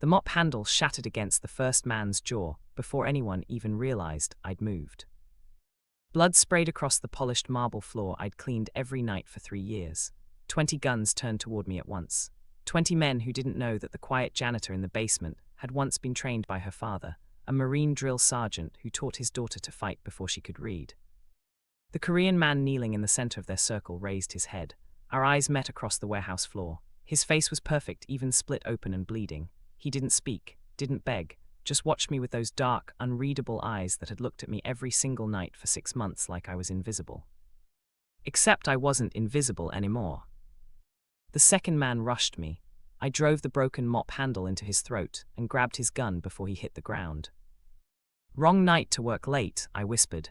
The mop handle shattered against the first man's jaw before anyone even realized I'd moved. Blood sprayed across the polished marble floor I'd cleaned every night for 3 years. 20 guns turned toward me at once. 20 men who didn't know that the quiet janitor in the basement had once been trained by her father, a Marine drill sergeant who taught his daughter to fight before she could read. The Korean man kneeling in the center of their circle raised his head. Our eyes met across the warehouse floor. His face was perfect, even split open and bleeding. He didn't speak, didn't beg, just watched me with those dark, unreadable eyes that had looked at me every single night for 6 months like I was invisible. Except I wasn't invisible anymore. The second man rushed me. I drove the broken mop handle into his throat and grabbed his gun before he hit the ground. "Wrong night to work late," I whispered.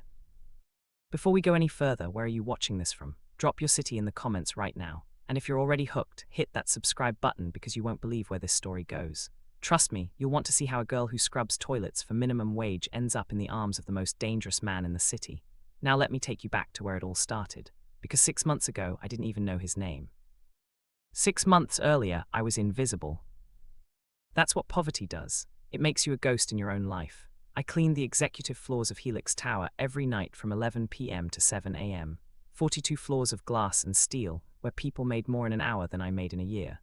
Before we go any further, where are you watching this from? Drop your city in the comments right now. And if you're already hooked, hit that subscribe button because you won't believe where this story goes. Trust me, you'll want to see how a girl who scrubs toilets for minimum wage ends up in the arms of the most dangerous man in the city. Now let me take you back to where it all started, because 6 months ago I didn't even know his name. 6 months earlier, I was invisible. That's what poverty does. It makes you a ghost in your own life. I cleaned the executive floors of Helix Tower every night from 11 p.m. to 7 a.m. 42 floors of glass and steel, where people made more in an hour than I made in a year.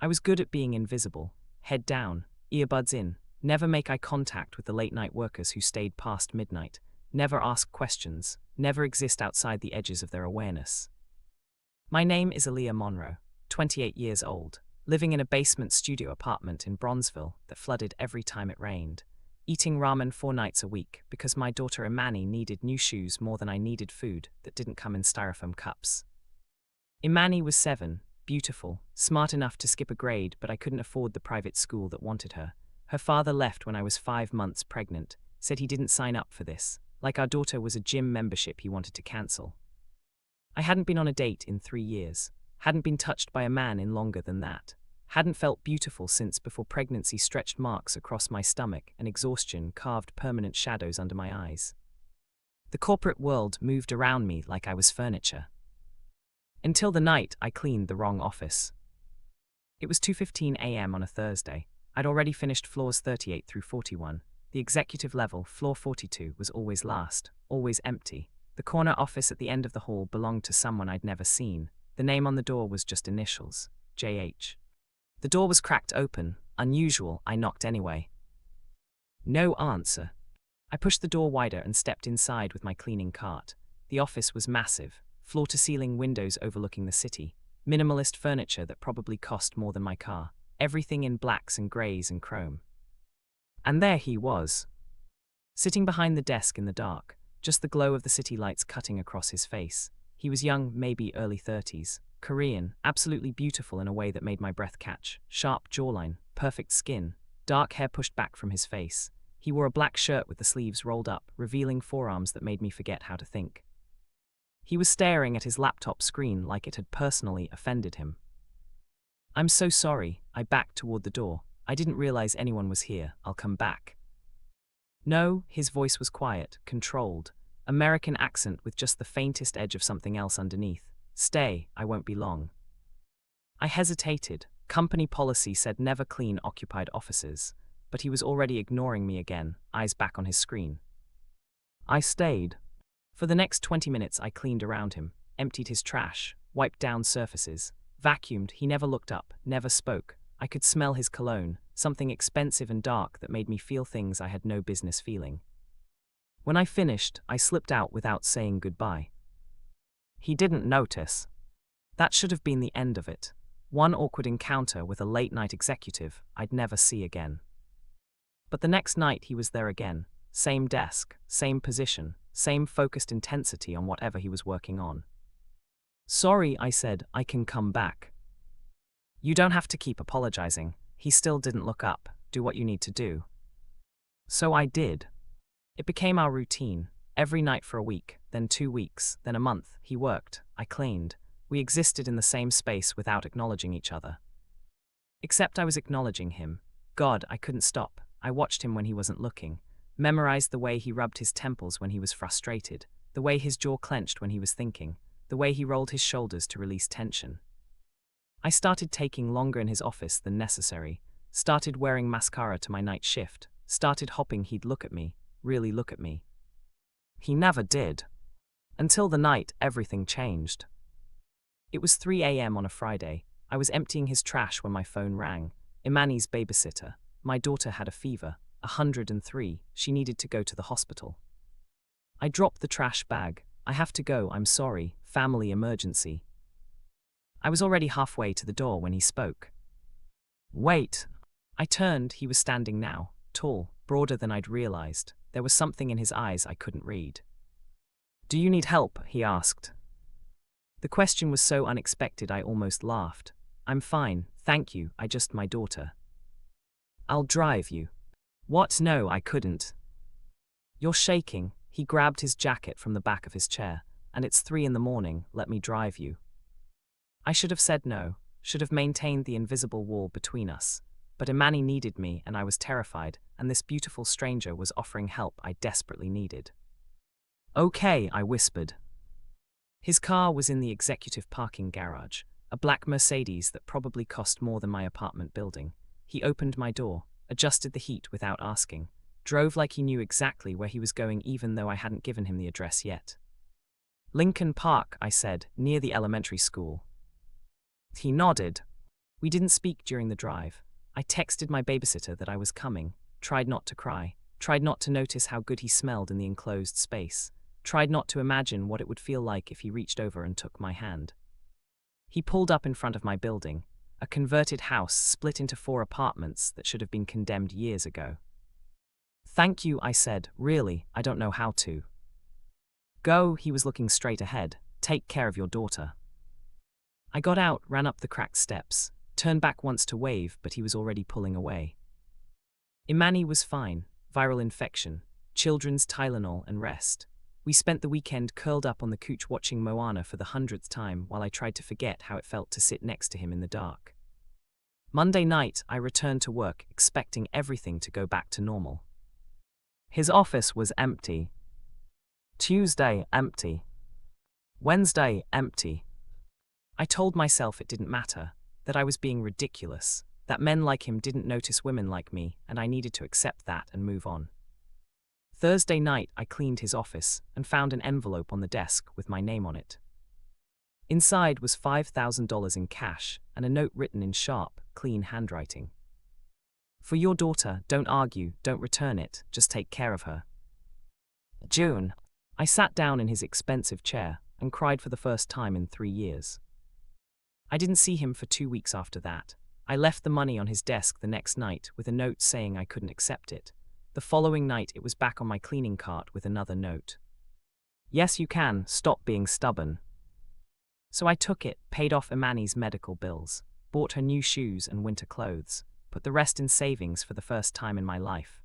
I was good at being invisible. Head down, earbuds in, never make eye contact with the late-night workers who stayed past midnight, never ask questions, never exist outside the edges of their awareness. My name is Aaliyah Monroe, 28 years old, living in a basement studio apartment in Bronzeville that flooded every time it rained, eating ramen 4 nights a week because my daughter Imani needed new shoes more than I needed food that didn't come in styrofoam cups. Imani was 7, beautiful, smart enough to skip a grade, but I couldn't afford the private school that wanted her. Her father left when I was 5 months pregnant, said he didn't sign up for this, like our daughter was a gym membership he wanted to cancel. I hadn't been on a date in 3 years, hadn't been touched by a man in longer than that, hadn't felt beautiful since before pregnancy stretched marks across my stomach and exhaustion carved permanent shadows under my eyes. The corporate world moved around me like I was furniture. Until the night I cleaned the wrong office. It was 2:15 a.m. on a Thursday. I'd already finished floors 38 through 41. The executive level, floor 42, was always last, always empty. The corner office at the end of the hall belonged to someone I'd never seen. The name on the door was just initials, JH. The door was cracked open. Unusual, I knocked anyway. No answer. I pushed the door wider and stepped inside with my cleaning cart. The office was massive, floor-to-ceiling windows overlooking the city, minimalist furniture that probably cost more than my car, everything in blacks and greys and chrome. And there he was, sitting behind the desk in the dark, just the glow of the city lights cutting across his face. He was young, maybe early 30s, Korean, absolutely beautiful in a way that made my breath catch, sharp jawline, perfect skin, dark hair pushed back from his face. He wore a black shirt with the sleeves rolled up, revealing forearms that made me forget how to think. He was staring at his laptop screen like it had personally offended him. "I'm so sorry," I backed toward the door. "I didn't realize anyone was here. I'll come back." No, his voice was quiet, controlled, American accent with just the faintest edge of something else underneath. "Stay, I won't be long." I hesitated. Company policy said never clean occupied offices, but he was already ignoring me again, eyes back on his screen. I stayed. For the next 20 minutes I cleaned around him, emptied his trash, wiped down surfaces, vacuumed. He never looked up, never spoke. I could smell his cologne, something expensive and dark that made me feel things I had no business feeling. When I finished, I slipped out without saying goodbye. He didn't notice. That should have been the end of it. One awkward encounter with a late-night executive I'd never see again. But the next night he was there again. Same desk, same position, same focused intensity on whatever he was working on. "Sorry," I said, "I can come back." "You don't have to keep apologizing." He still didn't look up. "Do what you need to do." So I did. It became our routine. Every night for a week, then 2 weeks, then a month. He worked, I cleaned. We existed in the same space without acknowledging each other. Except I was acknowledging him. God, I couldn't stop. I watched him when he wasn't looking. Memorized the way he rubbed his temples when he was frustrated, the way his jaw clenched when he was thinking, the way he rolled his shoulders to release tension. I started taking longer in his office than necessary, started wearing mascara to my night shift, started hoping he'd look at me, really look at me. He never did. Until the night everything changed. It was 3 a.m. on a Friday. I was emptying his trash when my phone rang. Imani's babysitter. My daughter had a fever, 103. She needed to go to the hospital. I dropped the trash bag. I have to go, I'm sorry, family emergency. I was already halfway to the door when he spoke. Wait. I turned, he was standing now, tall, broader than I'd realized. There was something in his eyes I couldn't read. Do you need help? He asked. The question was so unexpected I almost laughed. I'm fine, thank you, my daughter. I'll drive you. What? No, I couldn't. You're shaking. He grabbed his jacket from the back of his chair. And it's 3 in the morning, let me drive you. I should have said no, should have maintained the invisible wall between us. But Imani needed me and I was terrified, and this beautiful stranger was offering help I desperately needed. Okay, I whispered. His car was in the executive parking garage, a black Mercedes that probably cost more than my apartment building. He opened my door, adjusted the heat without asking, drove like he knew exactly where he was going even though I hadn't given him the address yet. Lincoln Park, I said, near the elementary school. He nodded. We didn't speak during the drive. I texted my babysitter that I was coming, tried not to cry, tried not to notice how good he smelled in the enclosed space, tried not to imagine what it would feel like if he reached over and took my hand. He pulled up in front of my building, a converted house split into 4 apartments that should have been condemned years ago. Thank you, I said, really, I don't know how to. Go, he was looking straight ahead, take care of your daughter. I got out, ran up the cracked steps, turned back once to wave, but he was already pulling away. Imani was fine, viral infection, children's Tylenol and rest. We spent the weekend curled up on the couch watching Moana for the 100th time while I tried to forget how it felt to sit next to him in the dark. Monday night, I returned to work expecting everything to go back to normal. His office was empty. Tuesday, empty. Wednesday, empty. I told myself it didn't matter, that I was being ridiculous, that men like him didn't notice women like me, and I needed to accept that and move on. Thursday night, I cleaned his office and found an envelope on the desk with my name on it. Inside was $5,000 in cash and a note written in sharp, clean handwriting. For your daughter, don't argue, don't return it, just take care of her. June. I sat down in his expensive chair and cried for the first time in 3 years. I didn't see him for 2 weeks after that. I left the money on his desk the next night with a note saying I couldn't accept it. The following night it was back on my cleaning cart with another note. Yes, you can, stop being stubborn. So I took it, paid off Imani's medical bills, bought her new shoes and winter clothes, put the rest in savings for the first time in my life.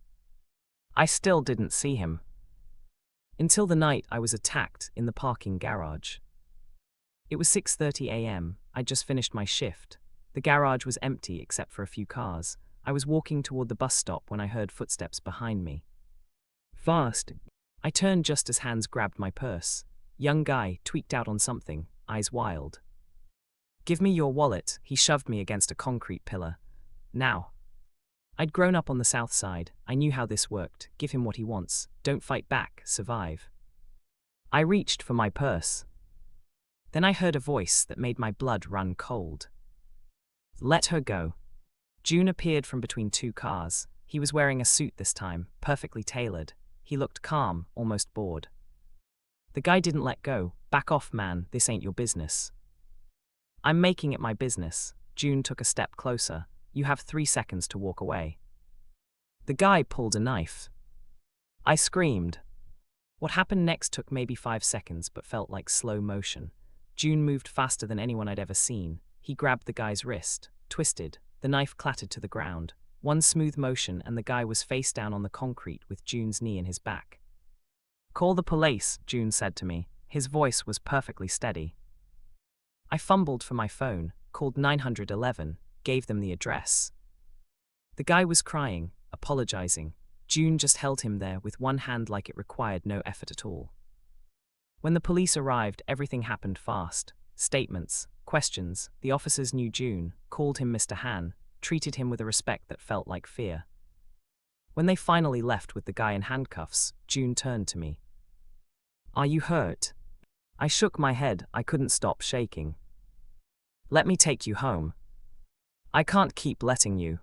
I still didn't see him. Until the night I was attacked in the parking garage. It was 6:30 a.m. I'd just finished my shift. The garage was empty except for a few cars. I was walking toward the bus stop when I heard footsteps behind me. Fast. I turned just as hands grabbed my purse. Young guy, tweaked out on something, eyes wild. Give me your wallet. He shoved me against a concrete pillar. Now. I'd grown up on the south side. I knew how this worked. Give him what he wants. Don't fight back, survive. I reached for my purse. Then I heard a voice that made my blood run cold. Let her go. Joon appeared from between 2 cars. He was wearing a suit this time, perfectly tailored. He looked calm, almost bored. The guy didn't let go. Back off, man, this ain't your business. I'm making it my business. Joon took a step closer. You have 3 seconds to walk away. The guy pulled a knife. I screamed. What happened next took maybe 5 seconds but felt like slow motion. Joon moved faster than anyone I'd ever seen. He grabbed the guy's wrist, twisted. The knife clattered to the ground. One smooth motion and the guy was face down on the concrete with Joon's knee in his back. Call the police, Joon said to me. His voice was perfectly steady. I fumbled for my phone, called 911, gave them the address. The guy was crying, apologizing. Joon just held him there with one hand like it required no effort at all. When the police arrived, everything happened fast. Statements, questions. The officers knew Joon, called him Mr. Han. treated him with a respect that felt like fear. When they finally left with the guy in handcuffs, Joon turned to me. "Are you hurt?" I shook my head. I couldn't stop shaking. "Let me take you home." "I can't keep letting you."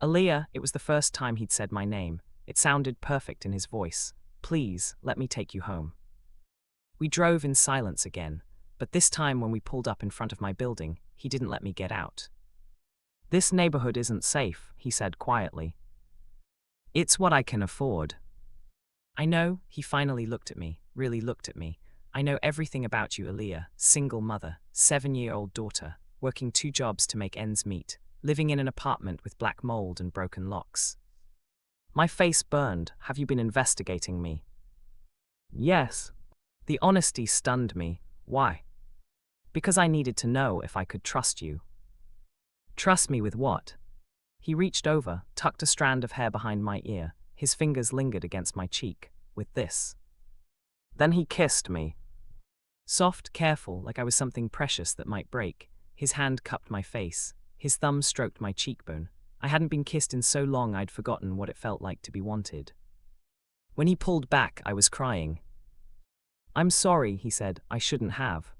"Aaliyah," it was the first time he'd said my name. It sounded perfect in his voice. "Please, let me take you home." We drove in silence again, but this time when we pulled up in front of my building, he didn't let me get out. "This neighborhood isn't safe," he said quietly. "It's what I can afford." "I know," he finally looked at me, really looked at me. "I know everything about you, Aaliyah. Single mother, 7-year-old daughter, working 2 jobs to make ends meet, living in an apartment with black mold and broken locks." My face burned. "Have you been investigating me?" "Yes." The honesty stunned me. "Why?" "Because I needed to know if I could trust you." "Trust me with what?" He reached over, tucked a strand of hair behind my ear. His fingers lingered against my cheek. "With this." Then he kissed me. Soft, careful, like I was something precious that might break. His hand cupped my face. His thumb stroked my cheekbone. I hadn't been kissed in so long I'd forgotten what it felt like to be wanted. When he pulled back, I was crying. "I'm sorry," he said. "I shouldn't have."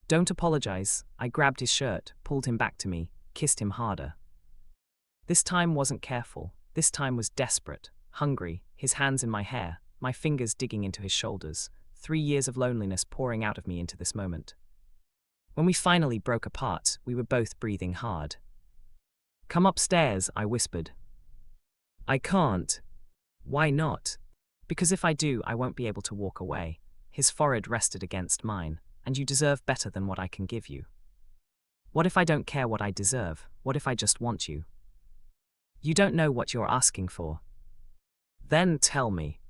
"Don't apologize." I grabbed his shirt, pulled him back to me, kissed him harder. This time wasn't careful. This time was desperate, hungry, his hands in my hair, my fingers digging into his shoulders. 3 years of loneliness pouring out of me into this moment. When we finally broke apart, we were both breathing hard. "Come upstairs," I whispered. "I can't." "Why not?" "Because if I do, I won't be able to walk away." His forehead rested against mine. "And you deserve better than what I can give you." "What if I don't care what I deserve? What if I just want you?" "You don't know what you're asking for." "Then tell me."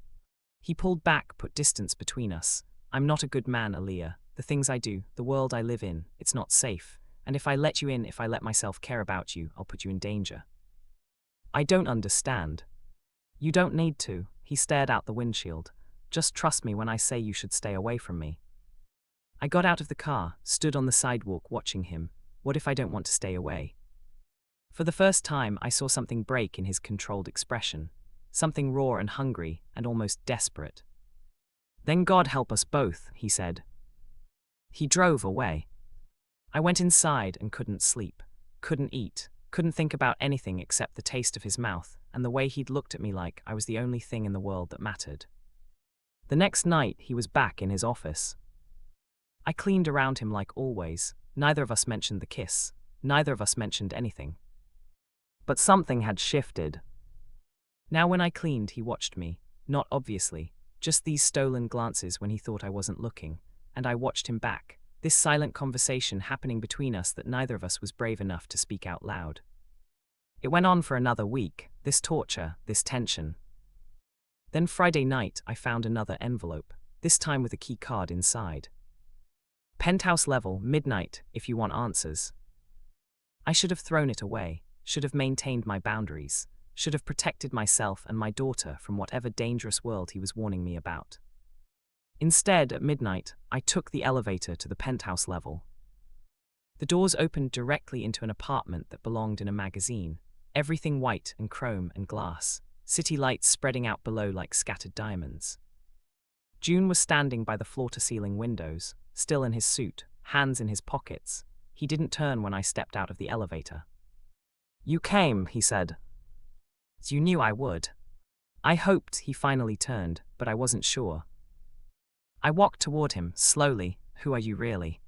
He pulled back, put distance between us. "I'm not a good man, Aaliyah. The things I do, the world I live in, it's not safe. And if I let you in, if I let myself care about you, I'll put you in danger." "I don't understand." "You don't need to." He stared out the windshield. "Just trust me when I say you should stay away from me." I got out of the car, stood on the sidewalk watching him. What if I don't want to stay away? For the first time, I saw something break in his controlled expression. Something raw and hungry, and almost desperate. "Then God help us both," he said. He drove away. I went inside and couldn't sleep, couldn't eat, couldn't think about anything except the taste of his mouth and the way he'd looked at me like I was the only thing in the world that mattered. The next night, he was back in his office. I cleaned around him like always. Neither of us mentioned the kiss. Neither of us mentioned anything. But something had shifted. Now when I cleaned, he watched me, not obviously, just these stolen glances when he thought I wasn't looking, and I watched him back, this silent conversation happening between us that neither of us was brave enough to speak out loud. It went on for another week, this torture, this tension. Then Friday night, I found another envelope, this time with a key card inside. "Penthouse level, midnight, if you want answers." I should have thrown it away, should have maintained my boundaries, should have protected myself and my daughter from whatever dangerous world he was warning me about. Instead, at midnight, I took the elevator to the penthouse level. The doors opened directly into an apartment that belonged in a magazine, everything white and chrome and glass, city lights spreading out below like scattered diamonds. Joon was standing by the floor-to-ceiling windows, still in his suit, hands in his pockets. He didn't turn when I stepped out of the elevator. "You came," he said. "You knew I would." I hoped he finally turned, but I wasn't sure. I walked toward him, slowly. "Who are you really?"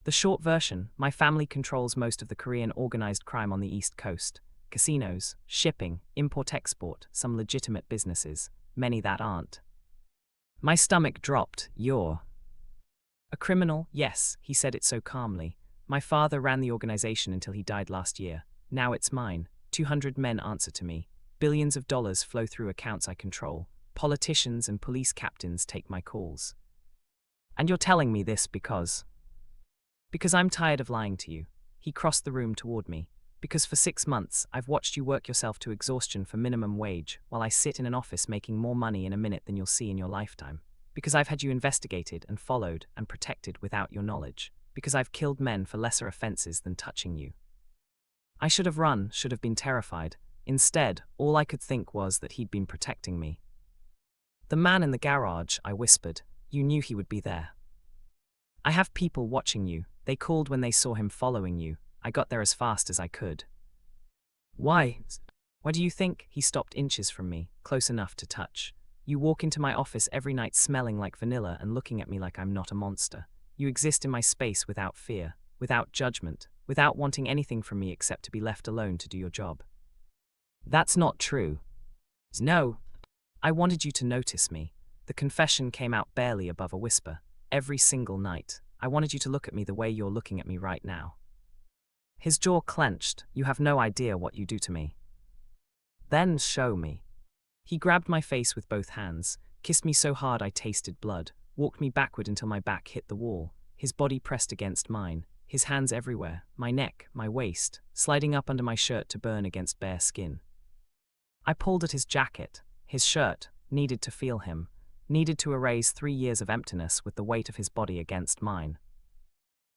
The short version: my family controls most of the Korean organized crime on the East Coast. Casinos, shipping, import-export, some legitimate businesses, many that aren't. My stomach dropped. "You're a criminal?" "Yes," he said it so calmly. "My father ran the organization until he died last year. Now it's mine. 200 men answer to me. Billions of dollars flow through accounts I control. Politicians and police captains take my calls. And you're telling me this because I'm tired of lying to you." He crossed the room toward me. "Because for 6 months, I've watched you work yourself to exhaustion for minimum wage, while I sit in an office making more money in a minute than you'll see in your lifetime. Because I've had you investigated and followed and protected without your knowledge. Because I've killed men for lesser offenses than touching you. I should have run, should have been terrified. Instead, all I could think was that he'd been protecting me. "The man in the garage," I whispered. "You knew he would be there." "I have people watching you. They called when they saw him following you. I got there as fast as I could." "Why? What do you think?" He stopped inches from me, close enough to touch. "You walk into my office every night smelling like vanilla and looking at me like I'm not a monster. You exist in my space without fear, without judgment, without wanting anything from me except to be left alone to do your job." "That's not true." "No. I wanted you to notice me." The confession came out barely above a whisper. "Every single night. I wanted you to look at me the way you're looking at me right now." His jaw clenched. "You have no idea what you do to me." "Then show me." He grabbed my face with both hands, kissed me so hard I tasted blood, walked me backward until my back hit the wall, his body pressed against mine, his hands everywhere, my neck, my waist, sliding up under my shirt to burn against bare skin. I pulled at his jacket. His shirt, needed to feel him, needed to erase 3 years of emptiness with the weight of his body against mine.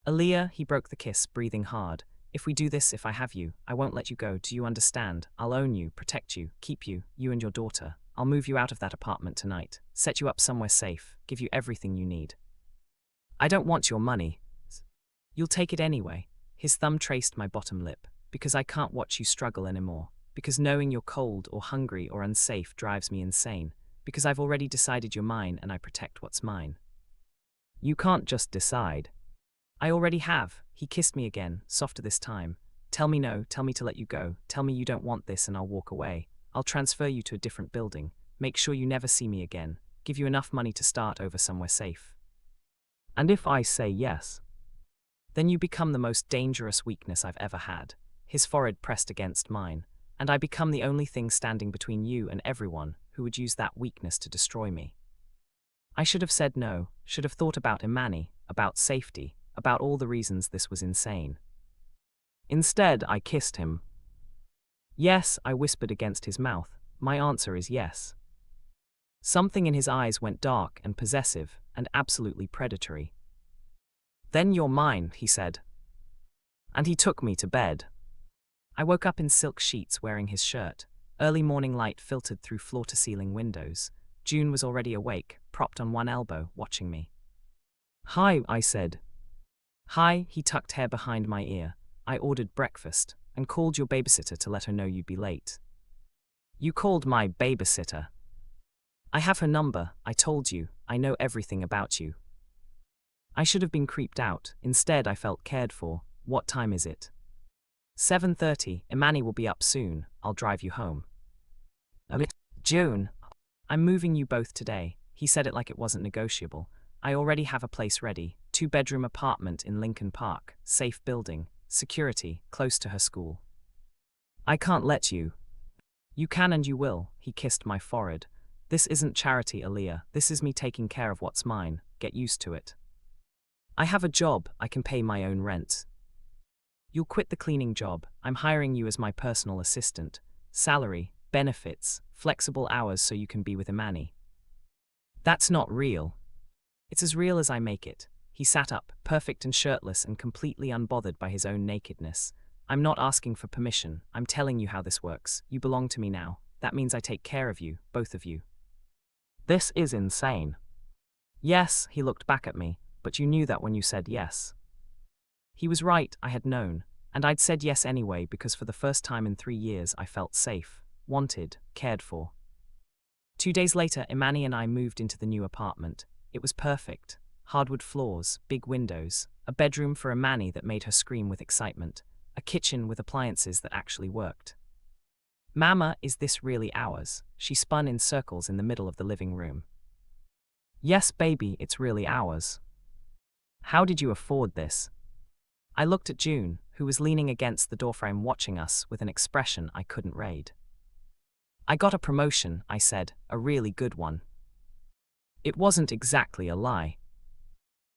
"Aaliyah," he broke the kiss, breathing hard. "If we do this, if I have you, I won't let you go, do you understand? I'll own you, protect you, keep you, you and your daughter. I'll move you out of that apartment tonight, set you up somewhere safe, give you everything you need. I don't want your money. You'll take it anyway." His thumb traced my bottom lip. "Because I can't watch you struggle anymore. Because knowing you're cold or hungry or unsafe drives me insane. Because I've already decided you're mine and I protect what's mine." "You can't just decide." "I already have." He kissed me again, softer this time. "Tell me no, tell me to let you go, tell me you don't want this and I'll walk away. I'll transfer you to a different building, make sure you never see me again, give you enough money to start over somewhere safe." "And if I say yes?" "Then you become the most dangerous weakness I've ever had." His forehead pressed against mine. "And I become the only thing standing between you and everyone who would use that weakness to destroy me." I should have said no, should have thought about Imani, about safety, about all the reasons this was insane. Instead, I kissed him. "Yes," I whispered against his mouth. "My answer is yes." Something in his eyes went dark and possessive and absolutely predatory. "Then you're mine," he said. And he took me to bed. I woke up in silk sheets wearing his shirt. Early morning light filtered through floor-to-ceiling windows. June was already awake, propped on one elbow, watching me. "Hi," I said. "Hi," he tucked hair behind my ear. "I ordered breakfast and called your babysitter to let her know you'd be late." "You called my babysitter?" "I have her number, I told you, I know everything about you." I should have been creeped out. Instead, I felt cared for. "What time is it?" 7:30, Imani will be up soon, I'll drive you home. "June, I'm moving you both today." He said it like it wasn't negotiable. "I already have a place ready, 2-bedroom apartment in Lincoln Park, safe building, security, close to her school." "I can't let you." "You can and you will," he kissed my forehead. "This isn't charity, Aaliyah, this is me taking care of what's mine, get used to it. I have a job, I can pay my own rent." "You'll quit the cleaning job, I'm hiring you as my personal assistant. Salary, benefits, flexible hours so you can be with Imani." "That's not real." "It's as real as I make it." He sat up, perfect and shirtless and completely unbothered by his own nakedness. "I'm not asking for permission, I'm telling you how this works. You belong to me now. That means I take care of you, both of you." "This is insane." "Yes," he looked back at me, "but you knew that when you said yes." He was right, I had known, and I'd said yes anyway because for the first time in 3 years I felt safe, wanted, cared for. 2 days later, Imani and I moved into the new apartment. It was perfect. Hardwood floors, big windows, a bedroom for Imani that made her scream with excitement, a kitchen with appliances that actually worked. "Mama, is this really ours?" She spun in circles in the middle of the living room. "Yes, baby, it's really ours." "How did you afford this?" I looked at June, who was leaning against the doorframe watching us with an expression I couldn't read. "I got a promotion," I said, "a really good one." It wasn't exactly a lie.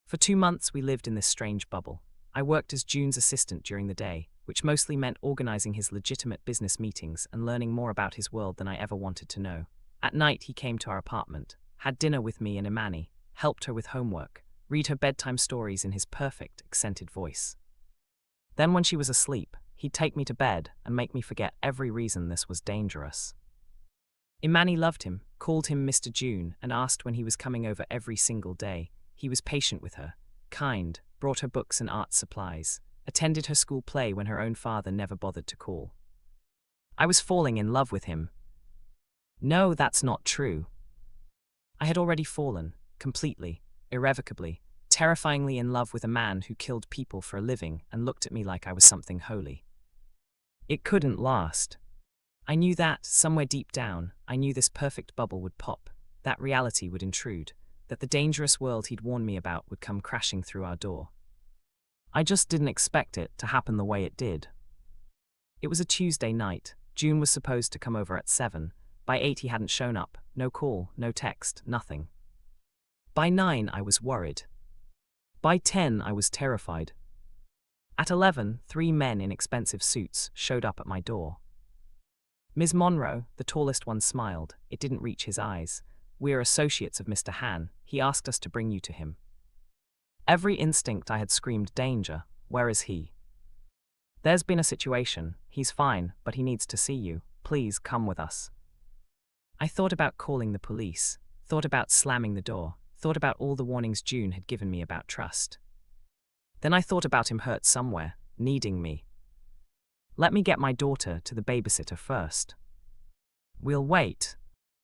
For 2 months we lived in this strange bubble. I worked as June's assistant during the day, which mostly meant organizing his legitimate business meetings and learning more about his world than I ever wanted to know. At night he came to our apartment, had dinner with me and Imani, helped her with homework, read her bedtime stories in his perfect, accented voice. Then when she was asleep, He'd take me to bed and make me forget every reason this was dangerous. Imani loved him, called him Mr. June, and asked when he was coming over every single day. He was patient with her, kind, brought her books and art supplies, attended her school play when her own father never bothered to call. I was falling in love with him. No, that's not true. I had already fallen, completely, irrevocably, terrifyingly in love with a man who killed people for a living and looked at me like I was something holy. It couldn't last. I knew that, somewhere deep down, I knew this perfect bubble would pop, that reality would intrude, that the dangerous world he'd warned me about would come crashing through our door. I just didn't expect it to happen the way it did. It was a Tuesday night. June was supposed to come over at 7. By 8 he hadn't shown up. No call, no text, nothing. By 9 I was worried. By 10 I was terrified. At 11, 3 men in expensive suits showed up at my door. Ms. Monroe, the tallest one, smiled. It didn't reach his eyes. "We're associates of Mr. Han. He asked us to bring you to him." Every instinct I had screamed, "Danger, where is he?" "There's been a situation. He's fine, but he needs to see you. Please come with us." I thought about calling the police, thought about slamming the door, thought about all the warnings June had given me about trust. Then I thought about him hurt somewhere, needing me. "Let me get my daughter to the babysitter first." "We'll wait."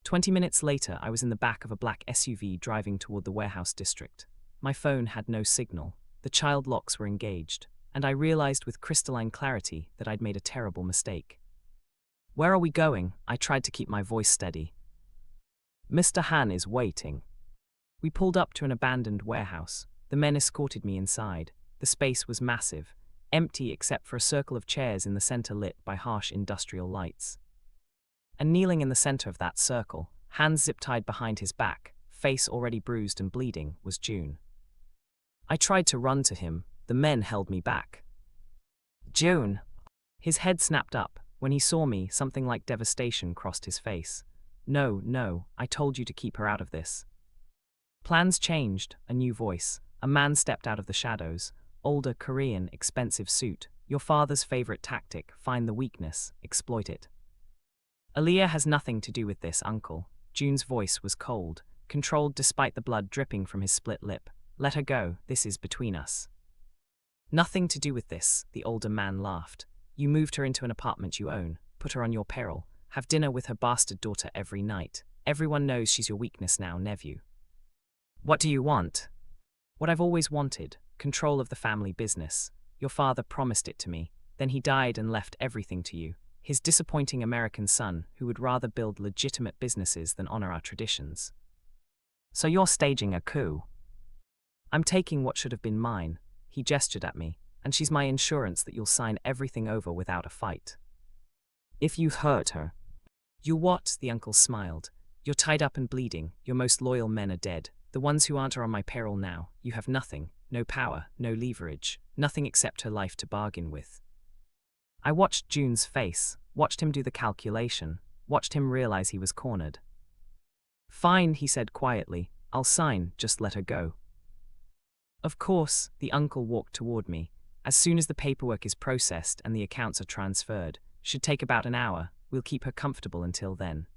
20 minutes later, I was in the back of a black SUV driving toward the warehouse district. My phone had no signal, the child locks were engaged, and I realized with crystalline clarity that I'd made a terrible mistake. "Where are we going?" I tried to keep my voice steady. "Mr. Han is waiting." We pulled up to an abandoned warehouse. The men escorted me inside. The space was massive, empty except for a circle of chairs in the center lit by harsh industrial lights. And kneeling in the center of that circle, hands zip-tied behind his back, face already bruised and bleeding, was June. I tried to run to him. The men held me back. "June!" His head snapped up. When he saw me, something like devastation crossed his face. No, I told you to keep her out of this." Plans changed. A new voice. A man stepped out of the shadows. Older, Korean, expensive suit. "Your father's favorite tactic, find the weakness, exploit it." "Aaliyah has nothing to do with this, uncle." June's voice was cold, controlled despite the blood dripping from his split lip. "Let her go, this is between us." "Nothing to do with this," the older man laughed. "You moved her into an apartment you own, put her on your peril, have dinner with her bastard daughter every night. Everyone knows she's your weakness now, nephew." "What do you want?" "What I've always wanted, control of the family business. Your father promised it to me, then he died and left everything to you. His disappointing American son who would rather build legitimate businesses than honor our traditions." "So you're staging a coup?" "I'm taking what should have been mine," he gestured at me, "and she's my insurance that you'll sign everything over without a fight." "If you hurt her." "You what?" The uncle smiled. "You're tied up and bleeding. Your most loyal men are dead. The ones who aren't are on my peril now. You have nothing, no power, no leverage, nothing except her life to bargain with." I watched June's face, watched him do the calculation, watched him realize he was cornered. "Fine," he said quietly. "I'll sign, just let her go." "Of course," the uncle walked toward me. "As soon as the paperwork is processed and the accounts are transferred. Should take about an hour. We'll keep her comfortable until then."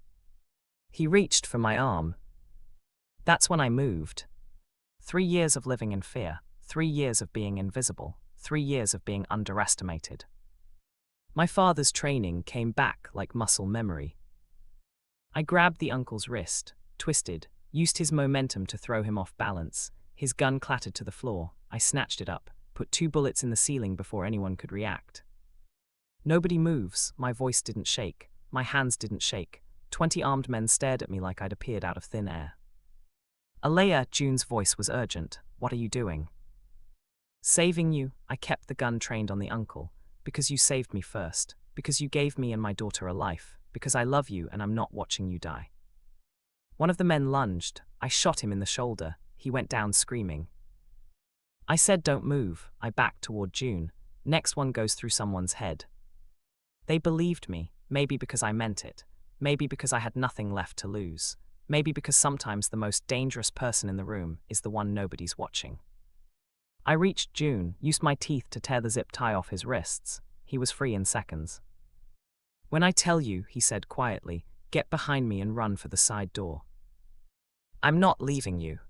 He reached for my arm. That's when I moved. 3 years of living in fear, 3 years of being invisible, 3 years of being underestimated. My father's training came back like muscle memory. I grabbed the uncle's wrist, twisted, used his momentum to throw him off balance. His gun clattered to the floor. I snatched it up, put 2 bullets in the ceiling before anyone could react. Nobody moves. My voice didn't shake. My hands didn't shake. 20 armed men stared at me like I'd appeared out of thin air. "Aaliyah," June's voice was urgent. "What are you doing?" "Saving you." I kept the gun trained on the uncle. "Because you saved me first. Because you gave me and my daughter a life. Because I love you and I'm not watching you die." One of the men lunged. I shot him in the shoulder. He went down screaming. I said, "Don't move." I backed toward June. Next one goes through someone's head. They believed me, maybe because I meant it. Maybe because I had nothing left to lose. Maybe because sometimes the most dangerous person in the room is the one nobody's watching. I reached June, used my teeth to tear the zip tie off his wrists. He was free in seconds. When I tell you, he said quietly, get behind me and run for the side door. I'm not leaving you.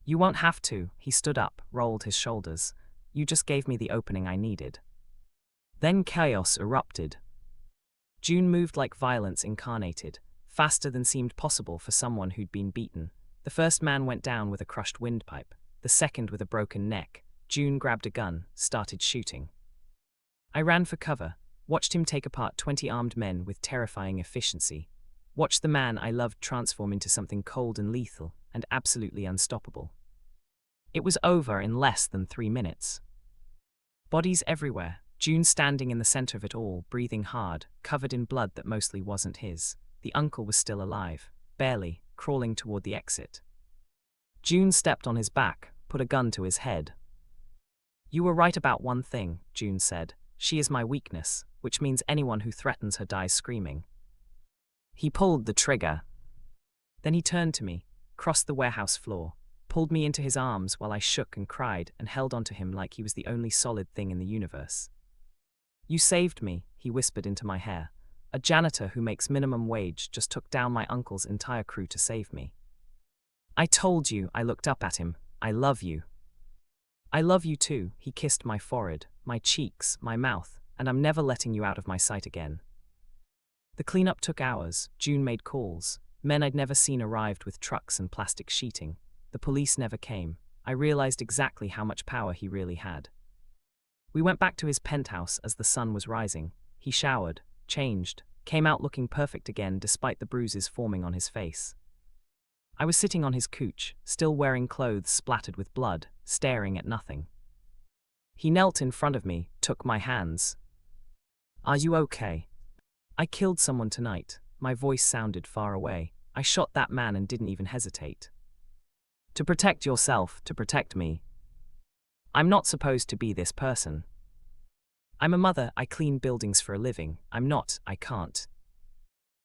You won't have to. He stood up, rolled his shoulders. You just gave me the opening I needed. Then chaos erupted. Joon moved like violence incarnated, faster than seemed possible for someone who'd been beaten. The first man went down with a crushed windpipe, the second with a broken neck. Joon grabbed a gun, started shooting. I ran for cover, watched him take apart 20 armed men with terrifying efficiency, watched the man I loved transform into something cold and lethal and absolutely unstoppable. It was over in less than 3 minutes. Bodies everywhere, Joon standing in the center of it all, breathing hard, covered in blood that mostly wasn't his. The uncle was still alive, barely, crawling toward the exit. Joon stepped on his back, put a gun to his head. You were right about one thing, Joon said. She is my weakness, which means anyone who threatens her dies screaming. He pulled the trigger. Then he turned to me, crossed the warehouse floor, pulled me into his arms while I shook and cried and held onto him like he was the only solid thing in the universe. You saved me, he whispered into my hair. A janitor who makes minimum wage just took down my uncle's entire crew to save me. I told you, I looked up at him. I love you. I love you too, he kissed my forehead, my cheeks, my mouth, and I'm never letting you out of my sight again. The cleanup took hours. Joon made calls. Men I'd never seen arrived with trucks and plastic sheeting. The police never came. I realized exactly how much power he really had. We went back to his penthouse as the sun was rising. He showered, changed, came out looking perfect again despite the bruises forming on his face. I was sitting on his couch, still wearing clothes splattered with blood, staring at nothing. He knelt in front of me, took my hands. Are you okay? I killed someone tonight. My voice sounded far away. I shot that man and didn't even hesitate. To protect yourself, to protect me. I'm not supposed to be this person. I'm a mother, I clean buildings for a living. I can't.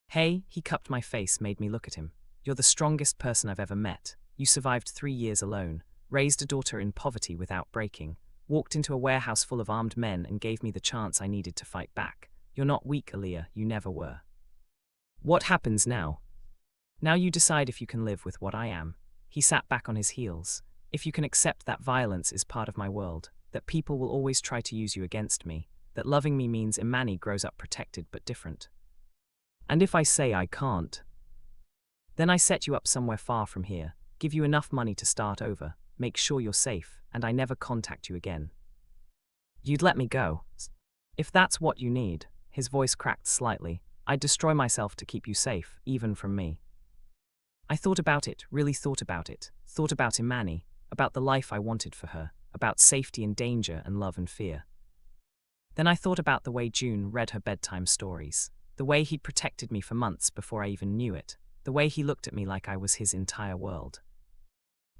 Hey, he cupped my face, made me look at him. You're the strongest person I've ever met. You survived 3 years alone, raised a daughter in poverty without breaking, walked into a warehouse full of armed men and gave me the chance I needed to fight back. You're not weak, Aaliyah, you never were. What happens now? Now you decide if you can live with what I am. He sat back on his heels. If you can accept that violence is part of my world, that people will always try to use you against me, that loving me means Imani grows up protected but different. And if I say I can't, then I set you up somewhere far from here, give you enough money to start over, make sure you're safe, and I never contact you again. You'd let me go. If that's what you need, his voice cracked slightly, I'd destroy myself to keep you safe, even from me. I thought about it, really thought about it, thought about Imani, about the life I wanted for her, about safety and danger and love and fear. Then I thought about the way Joon read her bedtime stories, the way he'd protected me for months before I even knew it, the way he looked at me like I was his entire world.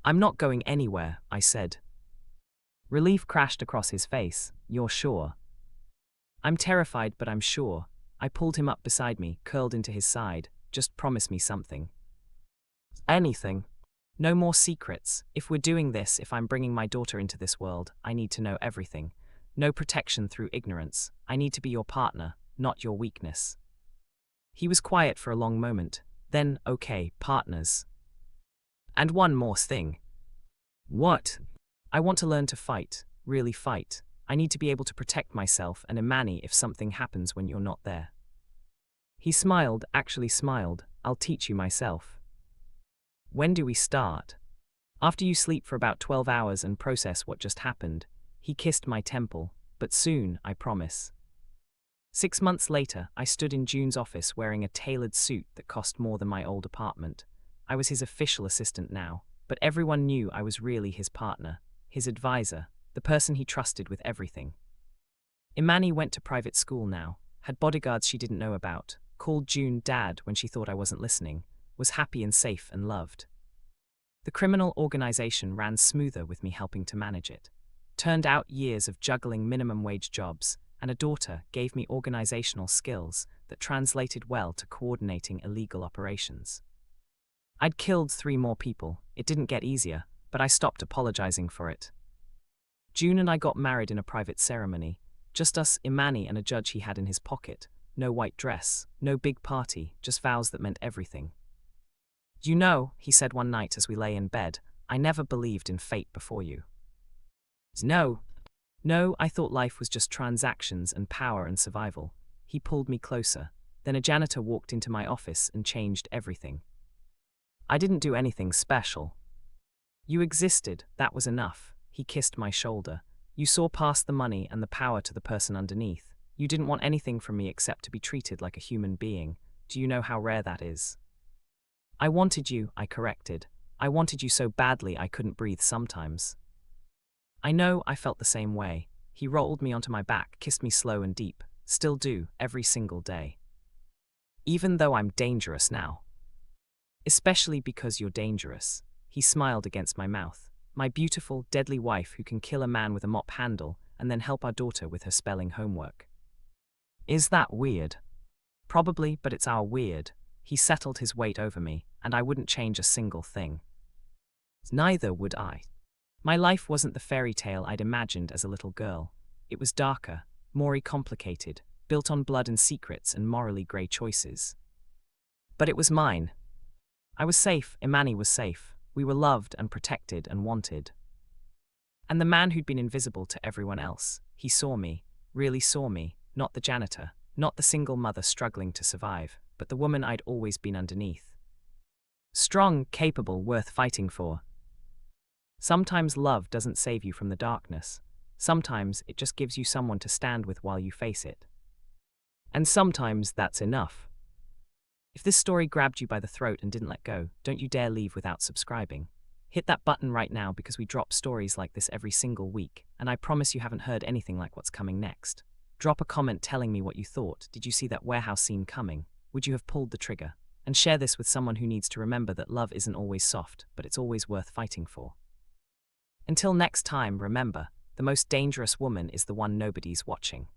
I'm not going anywhere, I said. Relief crashed across his face. You're sure? I'm terrified, but I'm sure. I pulled him up beside me, curled into his side. Just promise me something. Anything. No more secrets. If we're doing this, if I'm bringing my daughter into this world, I need to know everything. No protection through ignorance. I need to be your partner, not your weakness. He was quiet for a long moment. Then, okay, partners. And one more thing. What? I want to learn to fight, really fight. I need to be able to protect myself and Imani if something happens when you're not there. He smiled, actually smiled. I'll teach you myself. When do we start? After you sleep for about 12 hours and process what just happened. He kissed my temple, but soon, I promise. 6 months later, I stood in Joon's office wearing a tailored suit that cost more than my old apartment. I was his official assistant now, but everyone knew I was really his partner, his advisor, the person he trusted with everything. Imani went to private school now, had bodyguards she didn't know about, called Joon Dad when she thought I wasn't listening, was happy and safe and loved. The criminal organization ran smoother with me helping to manage it. Turned out years of juggling minimum wage jobs and a daughter gave me organizational skills that translated well to coordinating illegal operations. I'd killed 3 more people. It didn't get easier, but I stopped apologizing for it. Joon and I got married in a private ceremony, Just us, Imani, and a judge he had in his pocket. No white dress, no big party, just vows that meant everything. You know, he said one night as we lay in bed, I never believed in fate before you. No, I thought life was just transactions and power and survival. He pulled me closer. Then a janitor walked into my office and changed everything. I didn't do anything special. You existed, that was enough. He kissed my shoulder. You saw past the money and the power to the person underneath. You didn't want anything from me except to be treated like a human being. Do you know how rare that is? I wanted you, I corrected. I wanted you so badly I couldn't breathe sometimes. I know, I felt the same way. He rolled me onto my back, kissed me slow and deep. Still do, every single day. Even though I'm dangerous now. Especially because you're dangerous. He smiled against my mouth. My beautiful, deadly wife who can kill a man with a mop handle and then help our daughter with her spelling homework. Is that weird? Probably, but it's our weird. He settled his weight over me, and I wouldn't change a single thing. Neither would I. My life wasn't the fairy tale I'd imagined as a little girl. It was darker, more complicated, built on blood and secrets and morally grey choices. But it was mine. I was safe, Imani was safe. We were loved and protected and wanted. And the man who'd been invisible to everyone else, he saw me, really saw me, not the janitor, not the single mother struggling to survive, but the woman I'd always been underneath. Strong, capable, worth fighting for. Sometimes love doesn't save you from the darkness. Sometimes it just gives you someone to stand with while you face it. And sometimes that's enough. If this story grabbed you by the throat and didn't let go, don't you dare leave without subscribing. Hit that button right now because we drop stories like this every single week, and I promise you haven't heard anything like what's coming next. Drop a comment telling me what you thought. Did you see that warehouse scene coming? Would you have pulled the trigger? And share this with someone who needs to remember that love isn't always soft, but it's always worth fighting for. Until next time, remember, the most dangerous woman is the one nobody's watching.